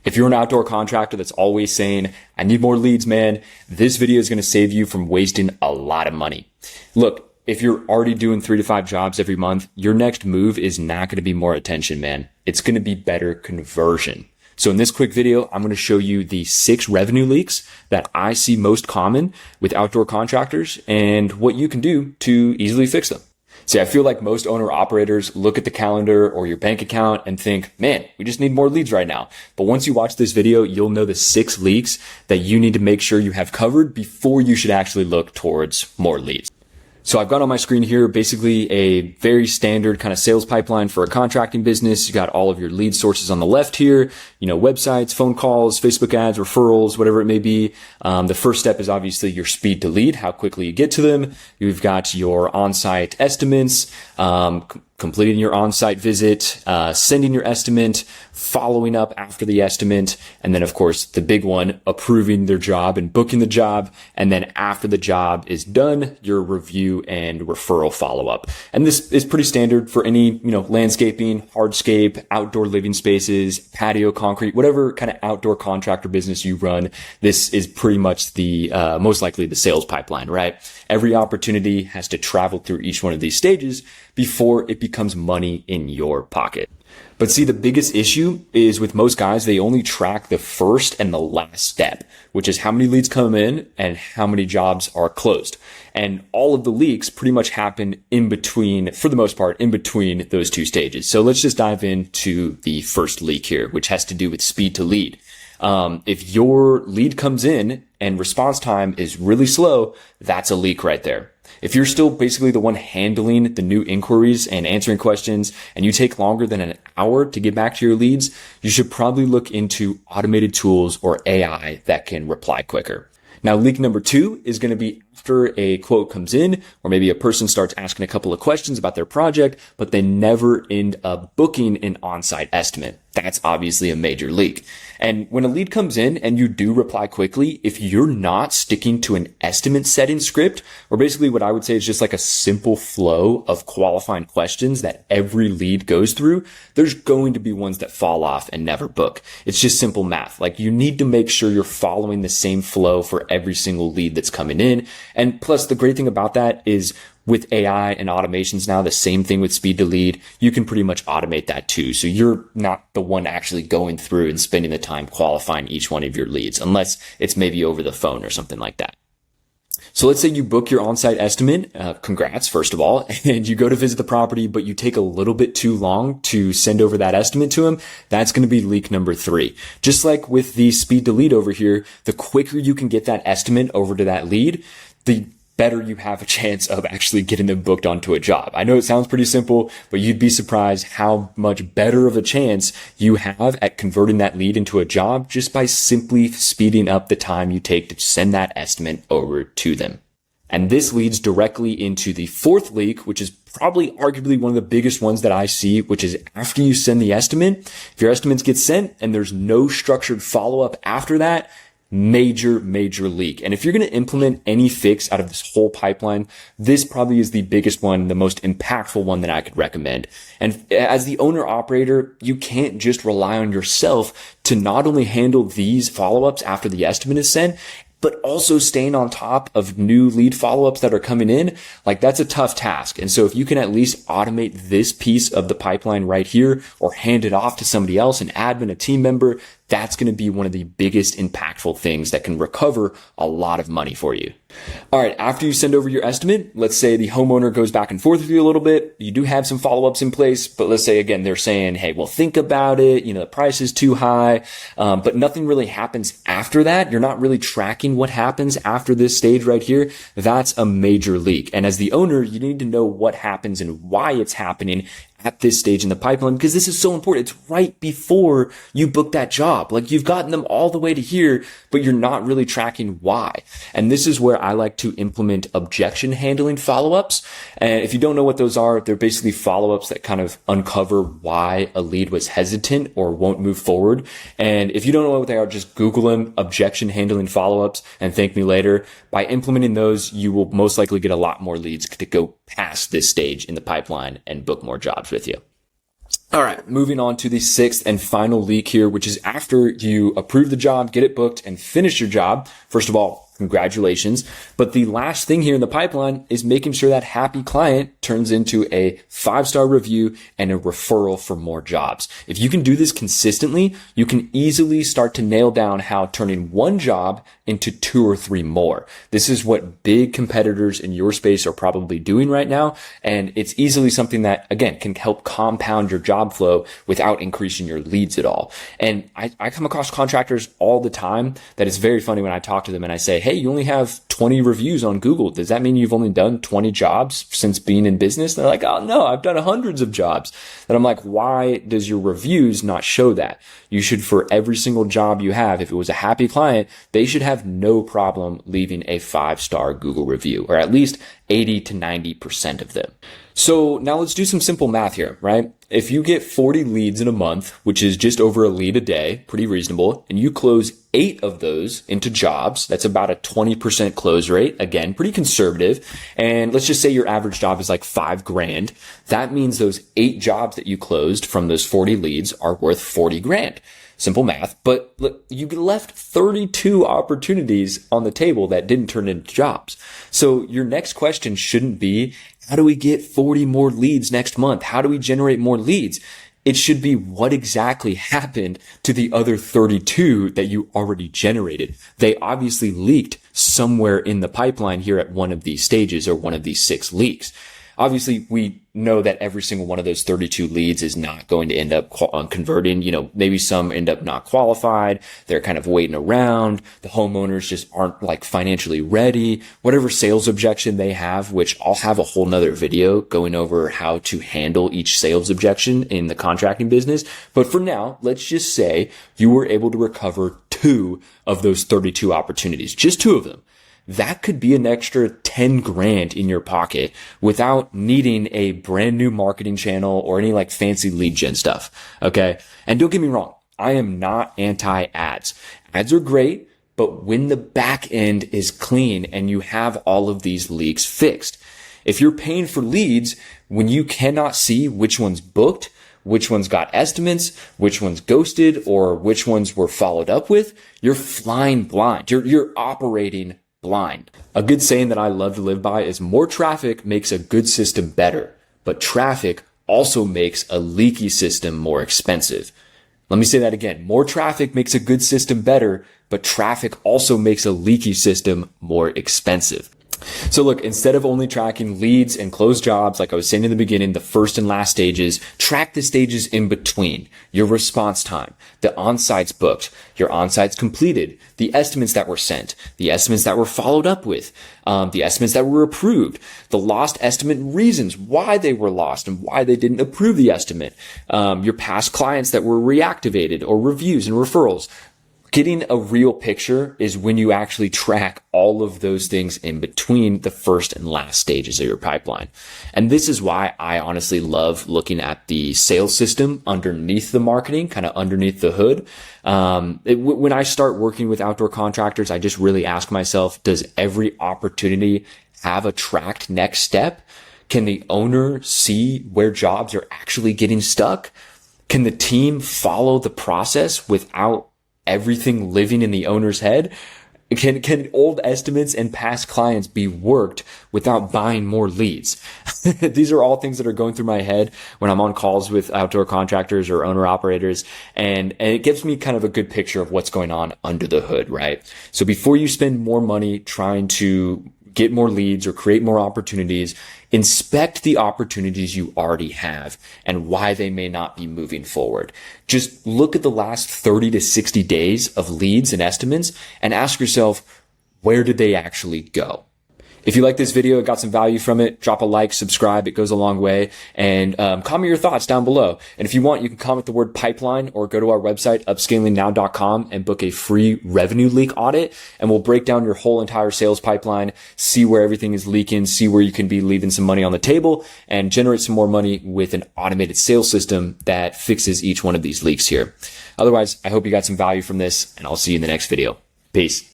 If you're an outdoor contractor that's always saying, I need more leads, man, this video is going to save you from wasting a lot of money. Look, if you're already doing 3 to 5 jobs every month, your next move is not going to be more attention, man. It's going to be better conversion. So in this quick video, I'm going to show you the 6 revenue leaks that I see most common with outdoor contractors and what you can do to easily fix them. See, I feel like most owner operators look at the calendar or your bank account and think, man, we just need more leads right now. But once you watch this video, you'll know the 6 leaks that you need to make sure you have covered before you should actually look towards more leads. So I've got on my screen here basically a very standard kind of sales pipeline for a contracting business. You got all of your lead sources on the left here, websites, phone calls, Facebook ads, referrals, whatever it may be. The first step is obviously your speed to lead, how quickly you get to them. You've got your on-site estimates, completing your on-site visit, sending your estimate, following up after the estimate, and then of course the big one, approving their job and booking the job. And then after the job is done, your review and referral follow-up. And this is pretty standard for any, landscaping, hardscape, outdoor living spaces, patio, concrete, whatever kind of outdoor contractor business you run. This is pretty much the, most likely the sales pipeline, right? Every opportunity has to travel through each one of these stages before it becomes money in your pocket. But see, the biggest issue is with most guys, they only track the first and the last step, which is how many leads come in and how many jobs are closed. And all of the leaks pretty much happen in between, for the most part, in between those 2 stages. So let's just dive into the first leak here, which has to do with speed to lead. If your lead comes in and response time is really slow, that's a leak right there. If you're still basically the one handling the new inquiries and answering questions and you take longer than an hour to get back to your leads, you should probably look into automated tools or AI that can reply quicker. Now, leak number 2 is going to be after a quote comes in, or maybe a person starts asking a couple of questions about their project, but they never end up booking an on-site estimate. That's obviously a major leak. And when a lead comes in and you do reply quickly, if you're not sticking to an estimate setting script, or basically what I would say is just like a simple flow of qualifying questions that every lead goes through, there's going to be ones that fall off and never book. It's just simple math. Like, you need to make sure you're following the same flow for every single lead that's coming in. And plus, the great thing about that is with AI and automations now, the same thing with speed to lead, you can pretty much automate that too. So you're not the one actually going through and spending the time qualifying each one of your leads, unless it's maybe over the phone or something like that. So let's say you book your on-site estimate, congrats, first of all, and you go to visit the property, but you take a little bit too long to send over that estimate to him. That's going to be leak number 3. Just like with the speed to lead over here, the quicker you can get that estimate over to that lead, the better you have a chance of actually getting them booked onto a job. I know it sounds pretty simple, but you'd be surprised how much better of a chance you have at converting that lead into a job just by simply speeding up the time you take to send that estimate over to them. And this leads directly into the 4th leak, which is probably arguably one of the biggest ones that I see, which is after you send the estimate, if your estimates get sent and there's no structured follow-up after that, major leak. And if you're going to implement any fix out of this whole pipeline, this probably is the biggest one, the most impactful one that I could recommend. And as the owner operator, you can't just rely on yourself to not only handle these follow-ups after the estimate is sent, but also staying on top of new lead follow-ups that are coming in. Like, that's a tough task. And so if you can at least automate this piece of the pipeline right here, or hand it off to somebody else, an admin, a team member, that's going to be one of the biggest impactful things that can recover a lot of money for you. All right, after you send over your estimate, let's say the homeowner goes back and forth with you a little bit. You do have some follow-ups in place, but let's say again, they're saying, hey, well, think about it. The price is too high. But nothing really happens after that. You're not really tracking what happens after this stage right here. That's a major leak. And as the owner, you need to know what happens and why it's happening at this stage in the pipeline, because this is so important. It's right before you book that job. Like, you've gotten them all the way to here, but you're not really tracking why. And this is where I like to implement objection handling follow-ups. And if you don't know what those are, they're basically follow-ups that kind of uncover why a lead was hesitant or won't move forward. And if you don't know what they are, just Google them, objection handling follow-ups, and thank me later. By implementing those, you will most likely get a lot more leads to go past this stage in the pipeline and book more jobs with you. All right, moving on to the sixth and final leak here, which is after you approve the job, get it booked, and finish your job. First of all, congratulations. But the last thing here in the pipeline is making sure that happy client turns into a 5-star review and a referral for more jobs. If you can do this consistently, you can easily start to nail down how turning one job into 2 or 3 more. This is what big competitors in your space are probably doing right now. And it's easily something that, again, can help compound your job flow without increasing your leads at all. And I come across contractors all the time that it's very funny when I talk to them and I say, hey, you only have 20 reviews on Google. Does that mean you've only done 20 jobs since being in business? They're like, oh no, I've done hundreds of jobs. And I'm like, why does your reviews not show that? You should, for every single job you have, if it was a happy client, they should have no problem leaving a 5-star Google review, or at least 80 to 90% of them. So now let's do some simple math here, right? If you get 40 leads in a month, which is just over a lead a day, pretty reasonable, and you close 8 of those into jobs, that's about a 20% close rate. Again, pretty conservative. And let's just say your average job is like $5,000. That means those 8 jobs that you closed from those 40 leads are worth 40 grand. Simple math, but look, you left 32 opportunities on the table that didn't turn into jobs. So your next question shouldn't be, how do we get 40 more leads next month? How do we generate more leads? It should be, what exactly happened to the other 32 that you already generated? They obviously leaked somewhere in the pipeline here at one of these stages or one of these 6 leaks. Obviously, we know that every single one of those 32 leads is not going to end up converting. You know, maybe some end up not qualified. They're kind of waiting around. The homeowners just aren't like financially ready. Whatever sales objection they have, which I'll have a whole nother video going over how to handle each sales objection in the contracting business. But for now, let's just say you were able to recover 2 of those 32 opportunities, just 2 of them. That could be an extra 10 grand in your pocket without needing a brand new marketing channel or any like fancy lead gen stuff. Okay. And don't get me wrong. I am not anti ads. Ads are great, but when the back end is clean and you have all of these leaks fixed, if you're paying for leads when you cannot see which one's booked, which ones got estimates, which ones ghosted, or which ones were followed up with, you're flying blind. You're operating blind. A good saying that I love to live by is more traffic makes a good system better, but traffic also makes a leaky system more expensive. Let me say that again. More traffic makes a good system better, but traffic also makes a leaky system more expensive. So look, instead of only tracking leads and closed jobs, like I was saying in the beginning, the first and last stages, track the stages in between, your response time, the on-sites booked, your on-sites completed, the estimates that were sent, the estimates that were followed up with, the estimates that were approved, the lost estimate reasons, why they were lost and why they didn't approve the estimate, your past clients that were reactivated or reviews and referrals. Getting a real picture is when you actually track all of those things in between the first and last stages of your pipeline. And this is why I honestly love looking at the sales system underneath the marketing, kind of underneath the hood. When I start working with outdoor contractors, I just really ask myself, does every opportunity have a tracked next step? Can the owner see where jobs are actually getting stuck? Can the team follow the process without everything living in the owner's head? Can old estimates and past clients be worked without buying more leads? These are all things that are going through my head when I'm on calls with outdoor contractors or owner operators. And it gives me kind of a good picture of what's going on under the hood, right? So before you spend more money trying to get more leads or create more opportunities, inspect the opportunities you already have and why they may not be moving forward. Just look at the last 30 to 60 days of leads and estimates and ask yourself, where did they actually go? If you like this video, got some value from it, drop a like, subscribe. It goes a long way. And comment your thoughts down below. And if you want, you can comment the word pipeline or go to our website, upscalingnow.com, and book a free revenue leak audit. And we'll break down your whole entire sales pipeline, see where everything is leaking, see where you can be leaving some money on the table, and generate some more money with an automated sales system that fixes each one of these leaks here. Otherwise, I hope you got some value from this, and I'll see you in the next video. Peace.